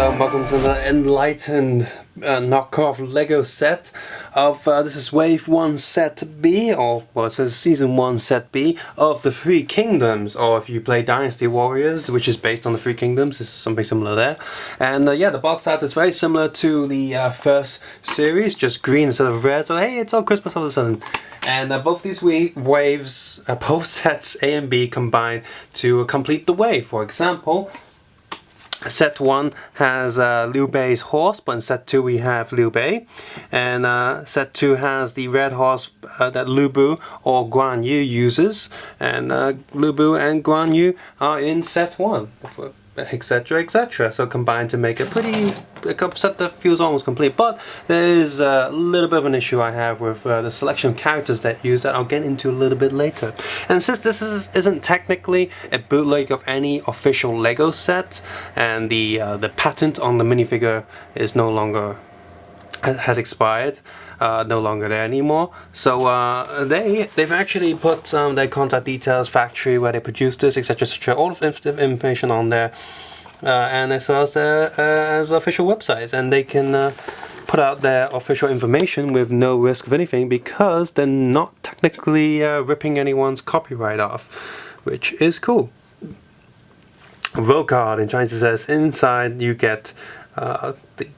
Hello and welcome to the Enlighten knockoff Lego set of, this is Wave 1 Set B, or well it says Season 1 Set B of the Three Kingdoms, or if you play Dynasty Warriors, which is based on the Three Kingdoms, it's something similar there. And yeah, the box art is very similar to the first series, just green instead of red, so hey, it's all Christmas all of a sudden. And both these waves, both sets A and B combine to complete the wave. For example, Set 1 has Liu Bei's horse, but in Set 2 we have Liu Bei. And Set 2 has the red horse that Lu Bu or Guan Yu uses. And Lu Bu and Guan Yu are in Set 1, etc, etc. So combined to make a set that feels almost complete. But there is a little bit of an issue I have with the selection of characters that use that I'll get into a little bit later. And since this isn't technically a bootleg of any official Lego set, and the patent on the minifigure is no longer has expired, no longer there anymore. So they've actually put their contact details, factory where they produce this, etc, etc, all of the information on there, and as well as as official websites, and they can put out their official information with no risk of anything because they're not technically ripping anyone's copyright off, which is cool. Row card in Chinese says inside you get the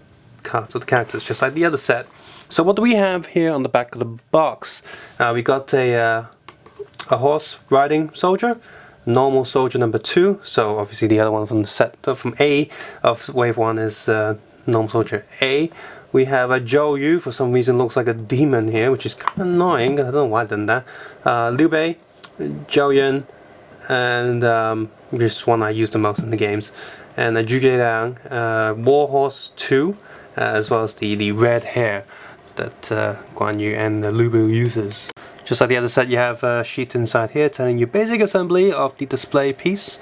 cards of the characters, just like the other set. So what do we have here on the back of the box? We got a horse riding soldier, normal soldier number 2. So obviously the other one from the set from A of Wave 1 is normal soldier A. We have a Zhou Yu, for some reason looks like a demon here, which is kind of annoying. I don't know why I did that. Liu Bei, Zhou Yan, and just one I use the most in the games, and Zhuge Liang, War Horse 2, as well as the red hair that Guan Yu and Lu Bu uses. Just like the other set, you have a sheet inside here telling you basic assembly of the display piece,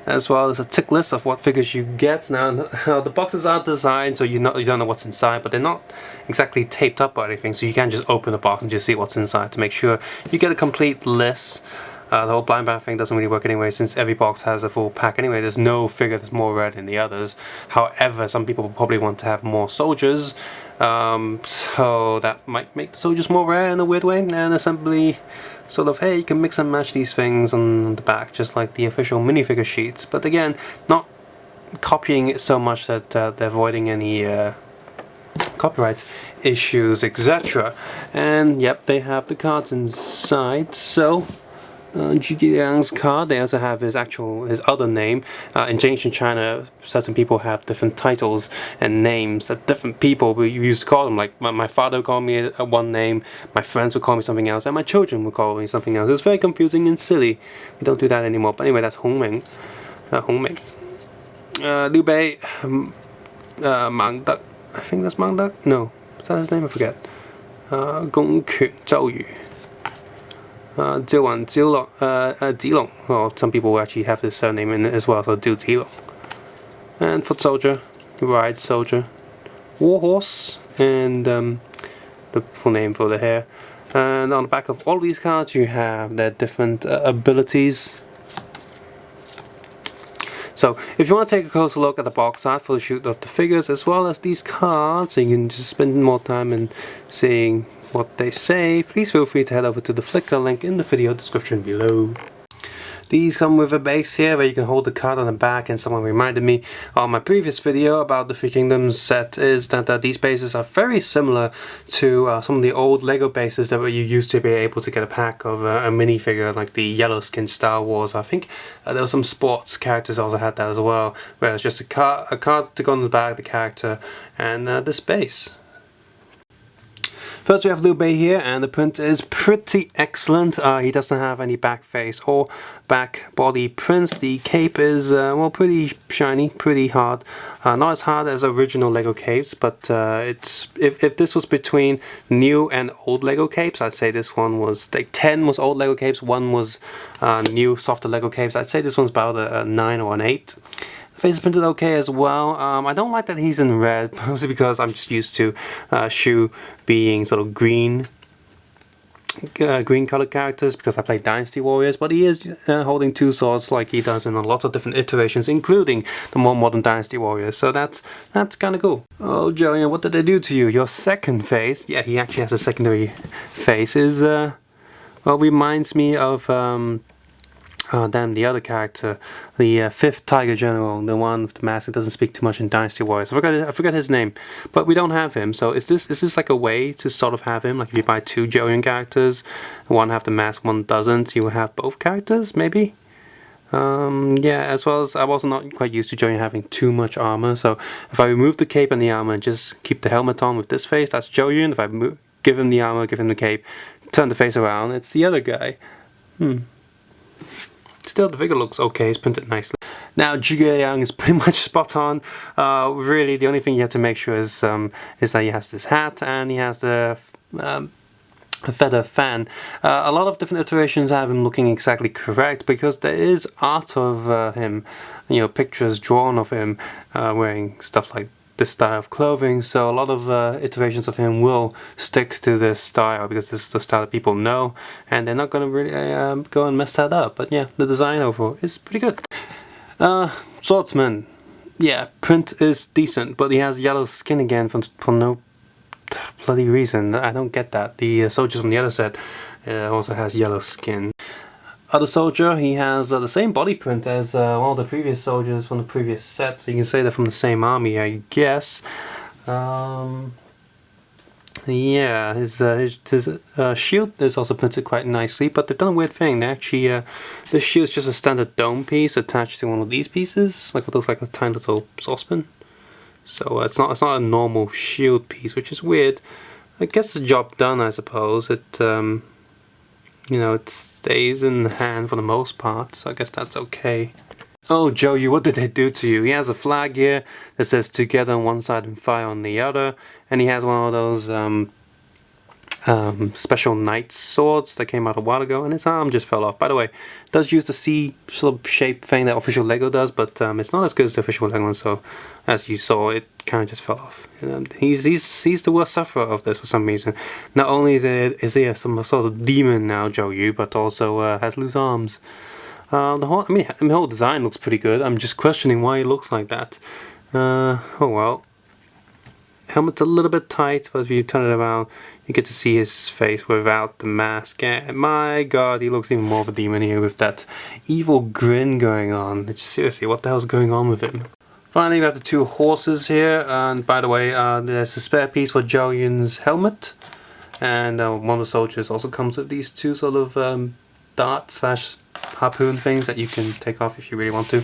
as well as a tick list of what figures you get. Now the boxes are designed so you don't know what's inside, but they're not exactly taped up or anything, so you can just open the box and just see what's inside to make sure you get a complete list. The whole blind bag thing doesn't really work anyway, since every box has a full pack anyway. There's no figure that's more red than the others. However, some people will probably want to have more soldiers, so that might make the soldiers more rare in a weird way. And assembly, sort of, hey, you can mix and match these things on the back, just like the official minifigure sheets. But again, not copying it so much that they're avoiding any copyright issues, etc. And yep, they have the cards inside. So Zhuge Liang's card, they also have his other name. In ancient China, certain people have different titles and names that different people we used to call them. Like my father would call me one name, my friends would call me something else, and my children would call me something else. It's very confusing and silly. We don't do that anymore. But anyway, that's Hongming. Liu Bei, Mang Duck. I think that's Mang Duck. No, is that his name? I forget. Gong Quan Zhou Yu. Zilong, well, some people actually have this surname in it as well, so Zilong. And foot soldier, ride soldier, war horse, and the full name for the hair. And on the back of all these cards you have their different abilities. So if you want to take a closer look at the box art for the shoot of the figures as well as these cards, so you can just spend more time in seeing what they say, please feel free to head over to the Flickr link in the video description below. These come with a base here where you can hold the card on the back, and someone reminded me on my previous video about the Three Kingdoms set is that these bases are very similar to some of the old Lego bases that you used to be able to get a pack of a minifigure, like the yellow skin Star Wars. I think there were some sports characters also had that as well, where it's just a card to go on the back of the character and this base. First we have Liu Bei here, and the print is pretty excellent. He doesn't have any back face or back body prints. The cape is well, pretty shiny, pretty hard. Not as hard as original Lego capes, but it's if this was between new and old Lego capes, I'd say this one was like 10 was old Lego capes, 1 was new softer Lego capes. I'd say this one's about a 9 or an 8. Face is printed okay as well. I don't like that he's in red, mostly because I'm just used to Shu being sort of green green colored characters because I play Dynasty Warriors, but he is holding two swords like he does in a lot of different iterations, including the more modern Dynasty Warriors. So that's kind of cool. Oh, Jolyon, what did they do to you? Your second face, yeah, he actually has a secondary face, is well, reminds me of the other character, the fifth Tiger General, the one with the mask that doesn't speak too much in Dynasty Warriors. I forgot his name, but we don't have him. So is this like a way to sort of have him? Like if you buy two Jolyon characters, one have the mask, one doesn't, you will have both characters, maybe? Yeah, as well as I was not quite used to Jolyon having too much armor. So if I remove the cape and the armor and just keep the helmet on with this face, that's Jolyon. If I give him the armor, give him the cape, turn the face around, it's the other guy. Still, the figure looks okay, it's printed nicely. Now, Zhuge Liang is pretty much spot on. Really, the only thing you have to make sure is that he has this hat and he has the feather fan. A lot of different iterations have him looking exactly correct because there is art of him, pictures drawn of him wearing stuff like this style of clothing, so a lot of iterations of him will stick to this style because this is the style that people know and they're not going to really go and mess that up. But yeah, the design overall is pretty good. Swordsman, yeah, print is decent, but he has yellow skin again for no bloody reason. I don't get that. The soldiers from the other set also has yellow skin. Other soldier, he has the same body print as all the previous soldiers from the previous set, so you can say they're from the same army, I guess. Yeah, his shield is also printed quite nicely, but they've done a weird thing. They actually, this shield is just a standard dome piece attached to one of these pieces, like what looks like a tiny little saucepan. So it's not a normal shield piece, which is weird. It gets the job done, I suppose. It it stays in the hand for the most part, so I guess that's okay. Oh, Joey, what did they do to you? He has a flag here that says together on one side and fire on the other, and he has one of those special knight swords that came out a while ago, and his arm just fell off. By the way, it does use the C sort of shape thing that official Lego does, but it's not as good as the official Lego one, so as you saw, it kind of just fell off. He's the worst sufferer of this for some reason. Not only is he some sort of demon now, Joyu, but also has loose arms. The whole design looks pretty good. I'm just questioning why he looks like that. Oh well. Helmet's a little bit tight, but if you turn it around, you get to see his face without the mask. And my god, he looks even more of a demon here with that evil grin going on. Seriously, what the hell's going on with him? Finally, we have the two horses here, and by the way, there's a spare piece for Jolyon's helmet, and one of the soldiers also comes with these two sort of dart/harpoon things that you can take off if you really want to.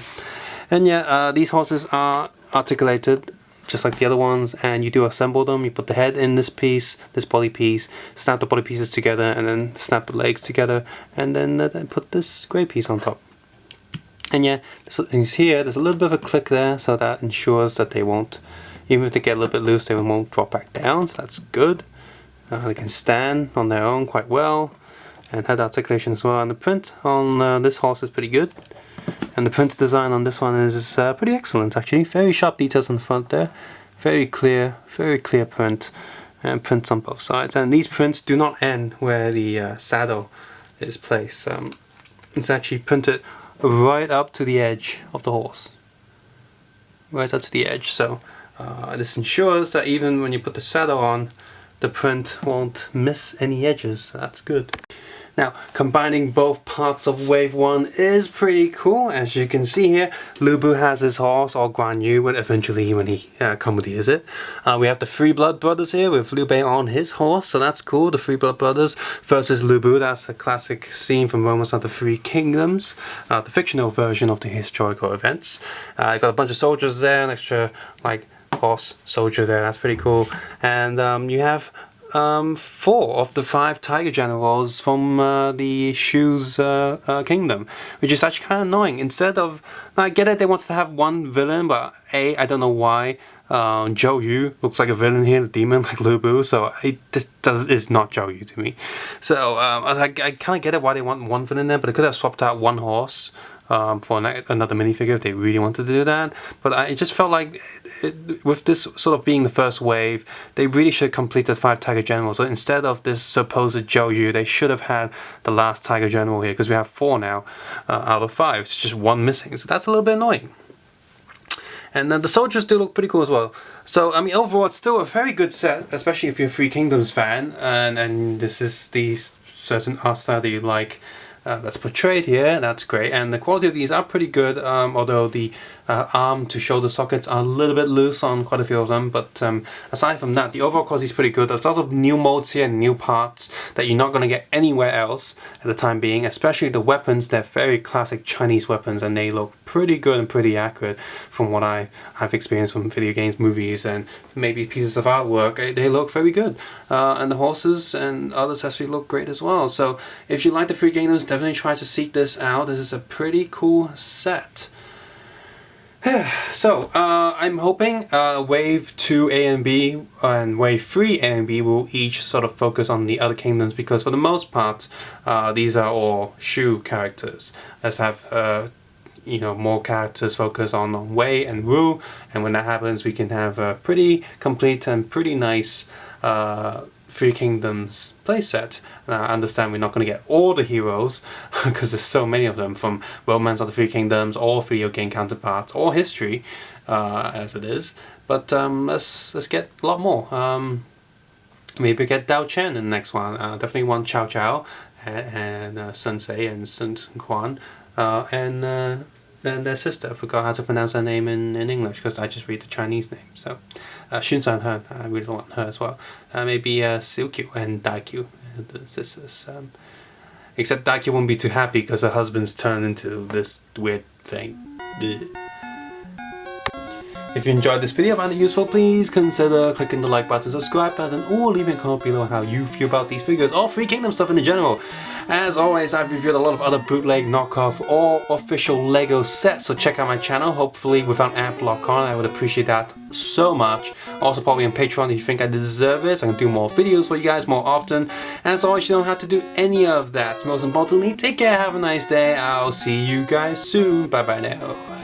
And yeah, these horses are articulated just like the other ones, and you do assemble them. You put the head in this piece, this body piece, snap the body pieces together, and then snap the legs together, and then put this grey piece on top. And yeah, here there's a little bit of a click there, so that ensures that they won't, even if they get a little bit loose, they won't drop back down, so that's good. They can stand on their own quite well, and head articulation as well. And the print on this horse is pretty good. And the print design on this one is pretty excellent actually. Very sharp details on the front there. Very clear print. And prints on both sides. And these prints do not end where the saddle is placed. It's actually printed right up to the edge of the horse. Right up to the edge. So this ensures that even when you put the saddle on, the print won't miss any edges. So that's good. Now, combining both parts of Wave 1 is pretty cool. As you can see here, Lu Bu has his horse, or Guan Yu, but eventually when he comedies it. We have the Three Blood Brothers here with Liu Bei on his horse, so that's cool. The Three Blood Brothers versus Lu Bu. That's a classic scene from Romance of the Three Kingdoms, the fictional version of the historical events. You got a bunch of soldiers there, an extra like horse soldier there. That's pretty cool. And you have 4 of the 5 Tiger Generals from the Shu's kingdom, which is actually kind of annoying. Instead of, I get it, they wanted to have one villain, but I don't know why. Zhou Yu looks like a villain here, the demon, like Lu Bu, so it just is not Zhou Yu to me. So I kind of get it why they want one villain there, but they could have swapped out one horse for another minifigure if they really wanted to do that. But I just felt like with this sort of being the first wave, they really should complete the 5 Tiger Generals. So instead of this supposed Joju, they should have had the last Tiger General here, because we have 4 now out of 5. It's just 1 missing, so that's a little bit annoying. And then the soldiers do look pretty cool as well. So, I mean, overall, it's still a very good set, especially if you're a Three Kingdoms fan, and this is the certain art style that you like that's portrayed here. That's great, and the quality of these are pretty good, although the arm to shoulder sockets are a little bit loose on quite a few of them. But aside from that, the overall quality is pretty good. There's lots of new molds here and new parts that you're not going to get anywhere else at the time being, especially the weapons. They're very classic Chinese weapons, and they look pretty good and pretty accurate from what I've experienced from video games, movies, and maybe pieces of artwork. They look very good, and the horses and other accessories look great as well. So if you like the Three Kingdoms, definitely try to seek this out. This is a pretty cool set. So, I'm hoping Wave 2 A and B and Wave 3 A and B will each sort of focus on the other kingdoms, because for the most part, these are all Shu characters. Let's have you know, more characters focus on Wei and Wu, and when that happens, we can have a pretty complete and pretty nice Three Kingdoms playset. I understand we're not going to get all the heroes because there's so many of them, from Romance of the Three Kingdoms, or video game counterparts, or history as it is. But let's get a lot more. Maybe get Dao Chen in the next one. Definitely want Chao Chao and Sun Ce and Sun Quan and their sister. I forgot how to pronounce her name in English because I just read the Chinese name. So Xun San He, I really want her as well. Maybe Xiu Qiu and Dai Qiu, the sisters. Except Dai Qiu won't be too happy because her husband's turned into this weird thing. Blech. If you enjoyed this video and found it useful, please consider clicking the like button, subscribe button, or leaving a comment below on how you feel about these figures or Three Kingdom stuff in general. As always, I've reviewed a lot of other bootleg, knockoff, or official LEGO sets, so check out my channel. Hopefully without amp lock on, I would appreciate that so much. Also probably on Patreon if you think I deserve it, so I can do more videos for you guys more often. And as always, you don't have to do any of that. Most importantly, take care, have a nice day. I'll see you guys soon. Bye bye now.